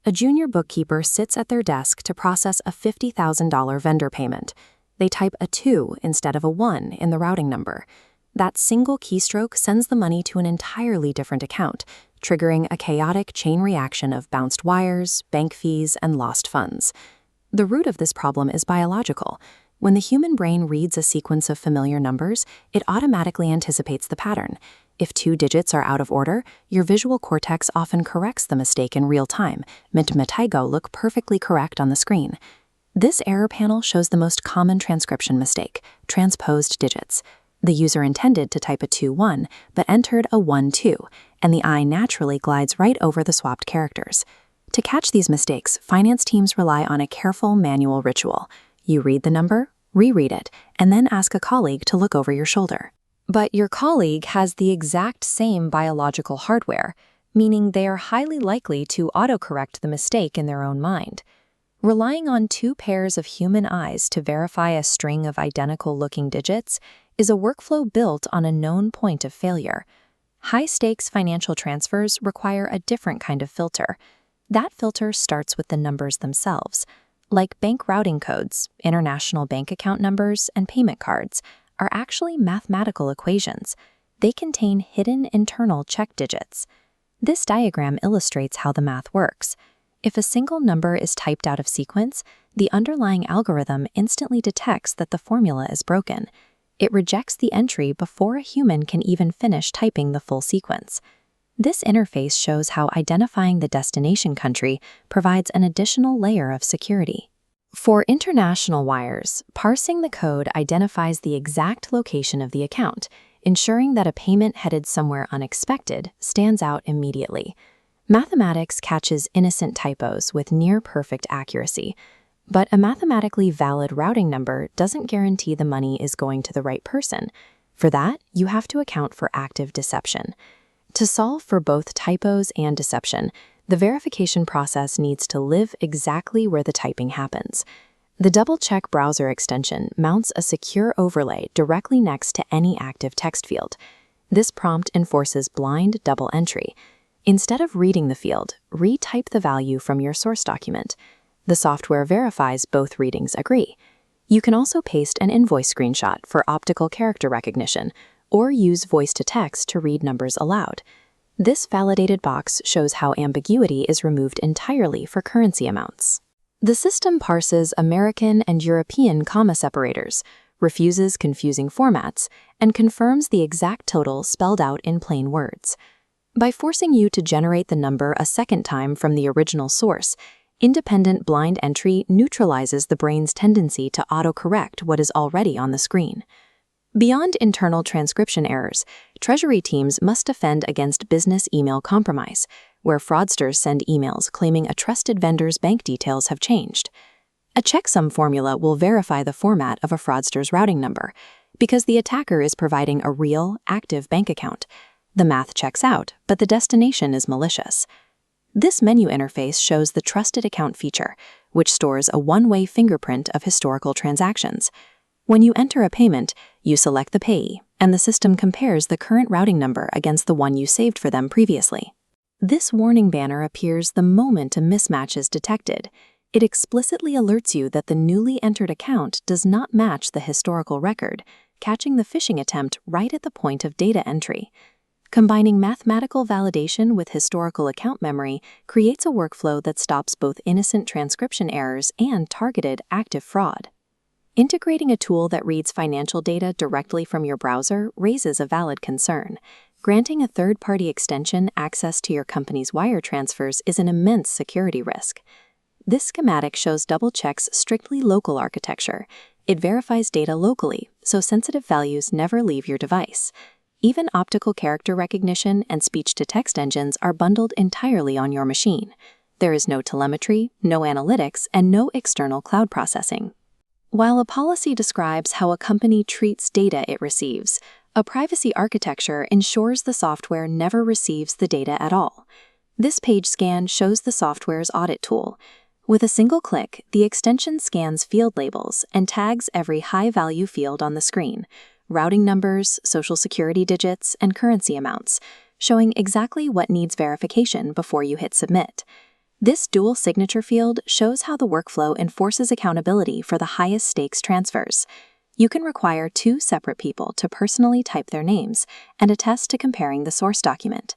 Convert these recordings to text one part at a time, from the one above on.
A junior bookkeeper sits at their desk to process a $50,000 vendor payment. They type a 2 instead of a 1 in the routing number. That single keystroke sends the money to an entirely different account, triggering a chaotic chain reaction of bounced wires, bank fees, and lost funds. The root of this problem is biological. When the human brain reads a sequence of familiar numbers, it automatically anticipates the pattern. If 2 digits are out of order, your visual cortex often corrects the mistake in real time, matematygo look perfectly correct on the screen. This error panel shows the most common transcription mistake, transposed digits. The user intended to type a 2-1, but entered a 1-2, and the eye naturally glides right over the swapped characters. To catch these mistakes, finance teams rely on a careful manual ritual. You read the number, reread it, and then ask a colleague to look over your shoulder. But your colleague has the exact same biological hardware, meaning they are highly likely to autocorrect the mistake in their own mind. Relying on 2 pairs of human eyes to verify a string of identical-looking digits is a workflow built on a known point of failure. High-stakes financial transfers require a different kind of filter. That filter starts with the numbers themselves. Like bank routing codes, international bank account numbers, and payment cards are actually mathematical equations. They contain hidden internal check digits. This diagram illustrates how the math works. If a single number is typed out of sequence, the underlying algorithm instantly detects that the formula is broken. It rejects the entry before a human can even finish typing the full sequence. This interface shows how identifying the destination country provides an additional layer of security. For international wires, parsing the code identifies the exact location of the account, ensuring that a payment headed somewhere unexpected stands out immediately. Mathematics catches innocent typos with near-perfect accuracy, but a mathematically valid routing number doesn't guarantee the money is going to the right person. For that, you have to account for active deception. To solve for both typos and deception, the verification process needs to live exactly where the typing happens. The double-check browser extension mounts a secure overlay directly next to any active text field. This prompt enforces blind double entry. Instead of reading the field, retype the value from your source document. The software verifies both readings agree. You can also paste an invoice screenshot for optical character recognition, or use voice-to-text to read numbers aloud. This validated box shows how ambiguity is removed entirely for currency amounts. The system parses American and European comma separators, refuses confusing formats, and confirms the exact total spelled out in plain words. By forcing you to generate the number a second time from the original source, independent blind entry neutralizes the brain's tendency to autocorrect what is already on the screen. Beyond internal transcription errors, Treasury teams must defend against business email compromise, where fraudsters send emails claiming a trusted vendor's bank details have changed. A checksum formula will verify the format of a fraudster's routing number, because the attacker is providing a real, active bank account. The math checks out, but the destination is malicious. This menu interface shows the Trusted Account feature, which stores a one-way fingerprint of historical transactions. When you enter a payment, you select the payee, and the system compares the current routing number against the one you saved for them previously. This warning banner appears the moment a mismatch is detected. It explicitly alerts you that the newly entered account does not match the historical record, catching the phishing attempt right at the point of data entry. Combining mathematical validation with historical account memory creates a workflow that stops both innocent transcription errors and targeted active fraud. Integrating a tool that reads financial data directly from your browser raises a valid concern. Granting a third-party extension access to your company's wire transfers is an immense security risk. This schematic shows DoubleCheck's strictly local architecture. It verifies data locally, so sensitive values never leave your device. Even optical character recognition and speech-to-text engines are bundled entirely on your machine. There is no telemetry, no analytics, and no external cloud processing. While a policy describes how a company treats data it receives, a privacy architecture ensures the software never receives the data at all. This page scan shows the software's audit tool. With a single click, the extension scans field labels and tags every high-value field on the screen, routing numbers, social security digits, and currency amounts, showing exactly what needs verification before you hit submit. This dual signature field shows how the workflow enforces accountability for the highest stakes transfers. You can require two separate people to personally type their names and attest to comparing the source document.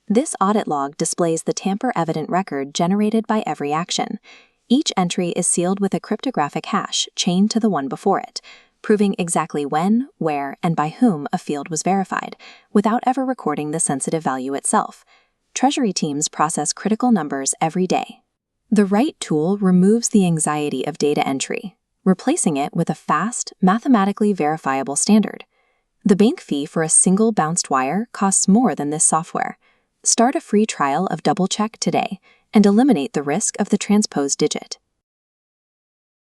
This audit log displays the tamper-evident record generated by every action. Each entry is sealed with a cryptographic hash chained to the one before it, proving exactly when, where, and by whom a field was verified, without ever recording the sensitive value itself. Treasury teams process critical numbers every day. The right tool removes the anxiety of data entry, replacing it with a fast, mathematically verifiable standard. The bank fee for a single bounced wire costs more than this software. Start a free trial of DoubleCheck today and eliminate the risk of the transposed digit.